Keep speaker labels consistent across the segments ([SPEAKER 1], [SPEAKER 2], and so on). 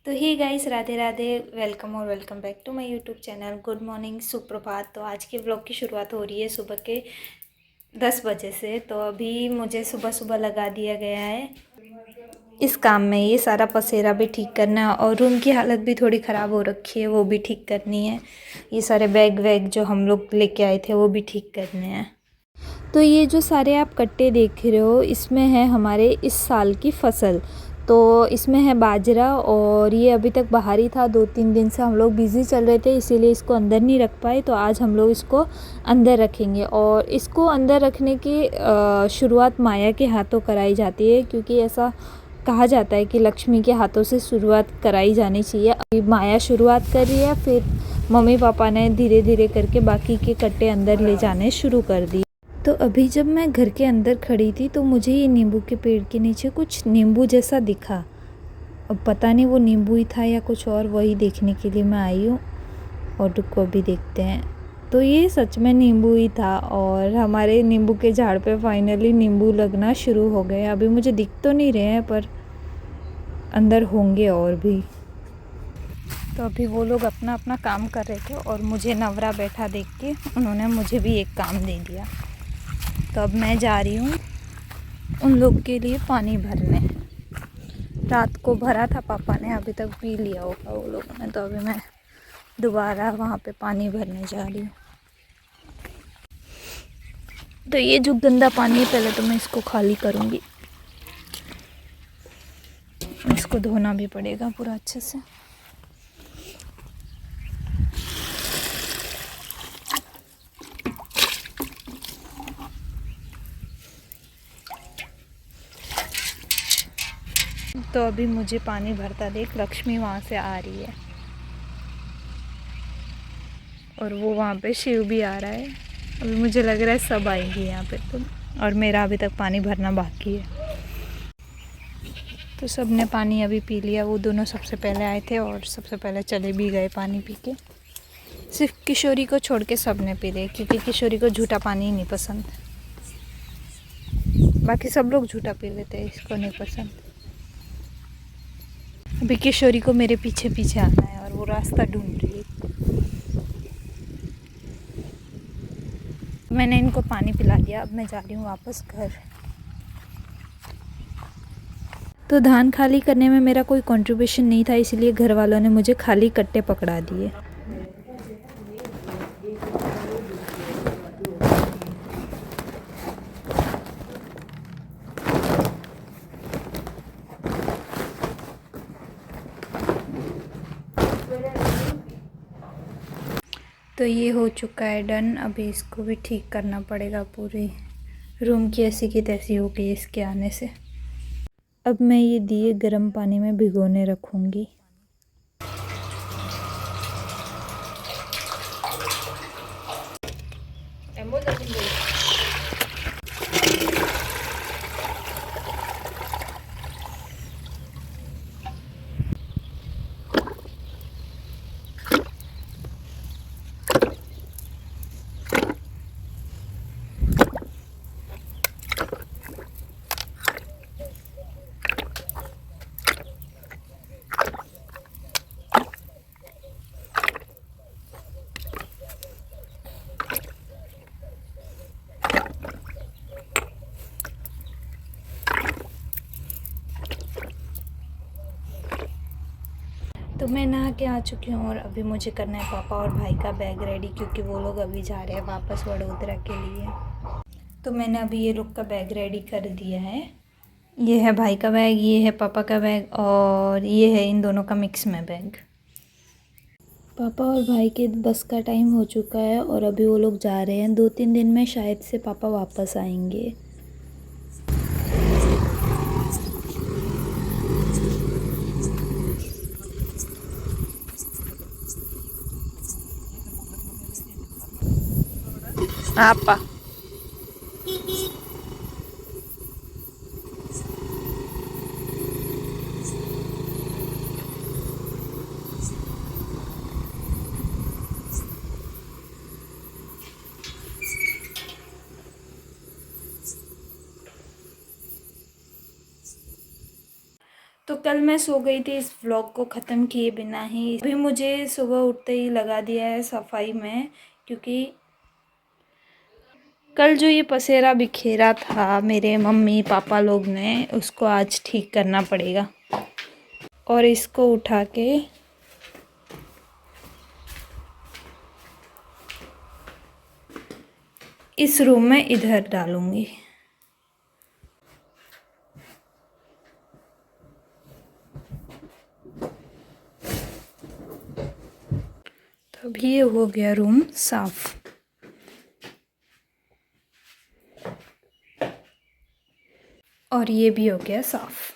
[SPEAKER 1] तो hey guys, Radhe Radhe. Welcome और welcome back to my YouTube channel. Good morning, सुप्रभात। तो आज के व्लॉग की शुरुआत हो रही है सुबह के 10 बजे से। तो अभी मुझे सुबह सुबह लगा दिया गया है इस काम में। ये सारा पसेरा भी ठीक करना है और रूम की हालत भी थोड़ी ख़राब हो रखी है, वो भी ठीक करनी है। ये सारे बैग वैग जो हम लोग लेके आए थे वो भी ठीक करने हैं। तो ये जो सारे आप कट्टे देख रहे हो, इसमें है हमारे इस साल की फसल। तो इसमें है बाजरा और ये अभी तक बाहर ही था। 2-3 दिन से हम लोग बिज़ी चल रहे थे, इसीलिए इसको अंदर नहीं रख पाए। तो आज हम लोग इसको अंदर रखेंगे और इसको अंदर रखने की शुरुआत माया के हाथों कराई जाती है, क्योंकि ऐसा कहा जाता है कि लक्ष्मी के हाथों से शुरुआत कराई जानी चाहिए। अभी माया शुरुआत कर रही है, फिर मम्मी पापा ने धीरे धीरे करके बाकी के कट्टे अंदर ले जाने शुरू कर दिए। तो अभी जब मैं घर के अंदर खड़ी थी तो मुझे ये नींबू के पेड़ के नीचे कुछ नींबू जैसा दिखा। अब पता नहीं वो नींबू ही था या कुछ और, वही देखने के लिए मैं आई हूँ। और रुको अभी देखते हैं। तो ये सच में नींबू ही था और हमारे नींबू के झाड़ पे फाइनली नींबू लगना शुरू हो गए। अभी मुझे दिख तो नहीं रहे हैं, पर अंदर होंगे और भी। तो अभी वो लोग अपना अपना काम कर रहे थे और मुझे नवरा बैठा देख के उन्होंने मुझे भी एक काम दे दिया। तो अब मैं जा रही हूँ उन लोग के लिए पानी भरने। रात को भरा था पापा ने, अभी तक पी लिया होगा वो लोगों ने। तो अभी मैं दोबारा वहाँ पे पानी भरने जा रही हूँ। तो ये जो गंदा पानी है, पहले तो मैं इसको खाली करूँगी। इसको धोना भी पड़ेगा पूरा अच्छे से। तो अभी मुझे पानी भरता देख लक्ष्मी वहाँ से आ रही है और वो वहाँ पे शिव भी आ रहा है। अभी मुझे लग रहा है सब आएंगे यहाँ पे। तो और मेरा अभी तक पानी भरना बाकी है। तो सब ने पानी अभी पी लिया। वो दोनों सबसे पहले आए थे और सबसे पहले चले भी गए पानी पी के। सिर्फ किशोरी को छोड़ के सब ने पी लिया, क्योंकि किशोरी को झूठा पानी नहीं पसंद। बाकी सब लोग झूठा पी लेते हैं, इसको नहीं पसंद। अभी किशोरी को मेरे पीछे पीछे आना है और वो रास्ता ढूंढ रही है। मैंने इनको पानी पिला दिया, अब मैं जा रही हूँ वापस घर। तो धान खाली करने में मेरा कोई कंट्रीब्यूशन नहीं था, इसलिए घर वालों ने मुझे खाली कट्टे पकड़ा दिए। तो ये हो चुका है डन। अभी इसको भी ठीक करना पड़ेगा। पूरी रूम की ऐसी की तैसी हो गई इसके आने से। अब मैं ये दिए गर्म पानी में भिगोने रखूँगी। तो मैं नहा के आ चुकी हूँ और अभी मुझे करना है पापा और भाई का बैग रेडी, क्योंकि वो लोग अभी जा रहे हैं वापस वडोदरा के लिए। तो मैंने अभी ये लोग का बैग रेडी कर दिया है। ये है भाई का बैग, ये है पापा का बैग और ये है इन दोनों का मिक्स में बैग। पापा और भाई के बस का टाइम हो चुका है और अभी वो लोग जा रहे हैं। 2-3 दिन में शायद से पापा वापस आएंगे। आपा तो तो कल मैं सो गई थी इस व्लॉग को ख़त्म किए बिना ही। अभी मुझे सुबह उठते ही लगा दिया है सफाई में, क्योंकि कल जो ये पसेरा बिखेरा था मेरे मम्मी पापा लोग ने, उसको आज ठीक करना पड़ेगा। और इसको उठा के इस रूम में इधर डालूंगी। तो अभी ये हो गया रूम साफ। और ये भी हो गया साफ।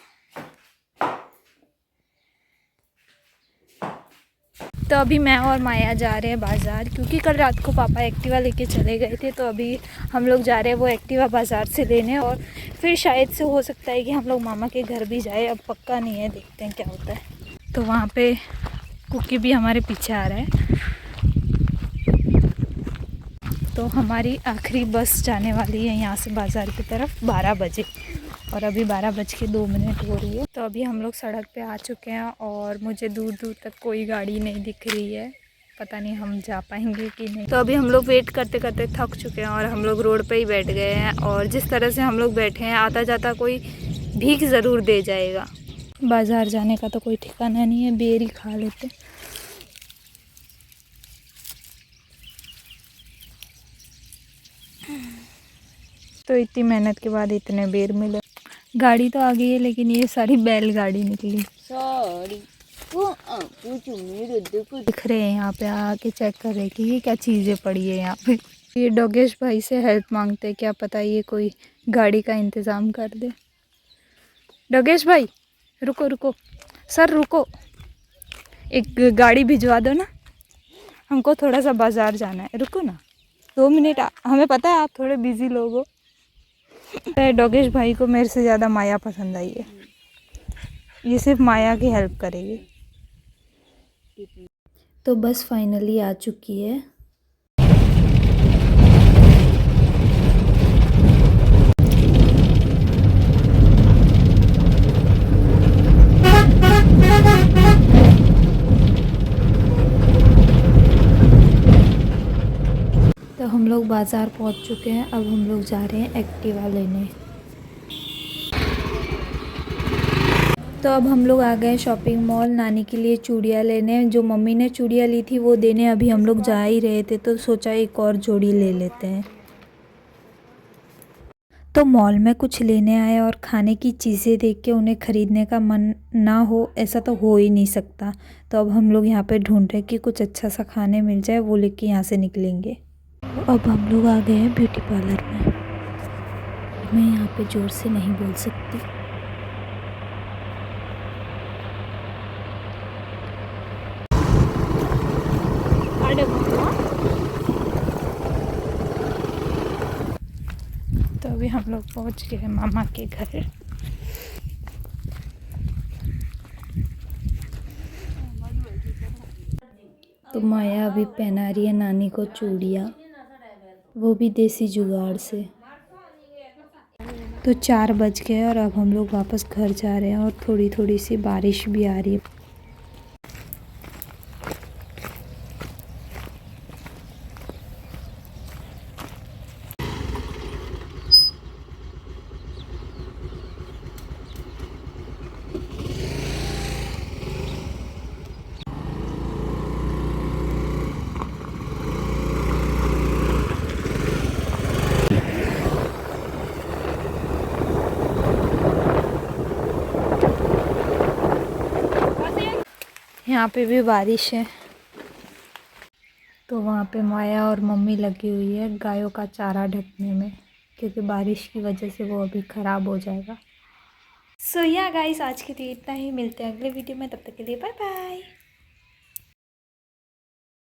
[SPEAKER 1] तो अभी मैं और माया जा रहे हैं बाज़ार, क्योंकि कल रात को पापा एक्टिवा लेके चले गए थे। तो अभी हम लोग जा रहे हैं वो एक्टिवा बाज़ार से लेने, और फिर शायद से हो सकता है कि हम लोग मामा के घर भी जाए। अब पक्का नहीं है, देखते हैं क्या होता है। तो वहाँ पे कुकी भी हमारे पीछे आ रहा है। तो हमारी आखिरी बस जाने वाली है यहाँ से बाज़ार की तरफ 12 बजे, और अभी 12:02 हो रही है। तो अभी हम लोग सड़क पे आ चुके हैं, और मुझे दूर दूर तक कोई गाड़ी नहीं दिख रही है। पता नहीं हम जा पाएंगे कि नहीं। तो अभी हम लोग वेट करते करते थक चुके हैं, और हम लोग रोड पे ही बैठ गए हैं। और जिस तरह से हम लोग बैठे हैं, आता जाता कोई भीख ज़रूर दे जाएगा। बाज़ार जाने का तो कोई ठिकाना नहीं है, बेर ही खा लेते। तो इतनी मेहनत के बाद इतने बेर मिले। गाड़ी तो आ गई है, लेकिन ये सारी बैलगाड़ी निकली। दिख रहे हैं यहाँ पे आके चेक कर रहे कि ये क्या चीज़ें पड़ी है यहाँ पे। ये डोगेश भाई से हेल्प मांगते, क्या पता ये कोई गाड़ी का इंतज़ाम कर दे। डोगेश भाई रुको रुको, सर रुको, एक गाड़ी भिजवा दो ना, हमको थोड़ा सा बाज़ार जाना है। रुको ना 2 मिनट, हमें पता है आप थोड़े बिजी लोग हो। डोगेश भाई को मेरे से ज़्यादा माया पसंद आई है, ये सिर्फ माया की हेल्प करेगी। तो बस फाइनली आ चुकी है। तो हम लोग बाज़ार पहुंच चुके हैं। अब हम लोग जा रहे हैं एक्टिवा लेने। तो अब हम लोग आ गए शॉपिंग मॉल नानी के लिए चूड़ियाँ लेने। जो मम्मी ने चूड़ियाँ ली थी वो देने अभी हम लोग जा ही रहे थे, तो सोचा एक और जोड़ी ले लेते हैं। तो मॉल में कुछ लेने आए, और खाने की चीज़ें देख के उन्हें ख़रीदने का मन ना हो, ऐसा तो हो ही नहीं सकता। तो अब हम लोग यहाँ पे ढूंढ रहे कि कुछ अच्छा सा खाने मिल जाए, वो लेके यहाँ से निकलेंगे। अब हम लोग आ गए हैं ब्यूटी पार्लर में। मैं यहाँ पे ज़ोर से नहीं बोल सकती। तो अभी हम लोग पहुँच गए हैं मामा के घर। तो माया अभी पहना रही है नानी को चूड़ियाँ, वो भी देसी जुगाड़ से। तो 4 बज गए, और अब हम लोग वापस घर जा रहे हैं, और थोड़ी थोड़ी सी बारिश भी आ रही है। यहाँ पे भी बारिश है। तो वहाँ पे माया और मम्मी लगी हुई है गायों का चारा ढकने में, क्योंकि बारिश की वजह से वो अभी ख़राब हो जाएगा। सो या गाइस, आज के लिए इतना ही। मिलते हैं अगले वीडियो में, तब तक के लिए बाय बाय।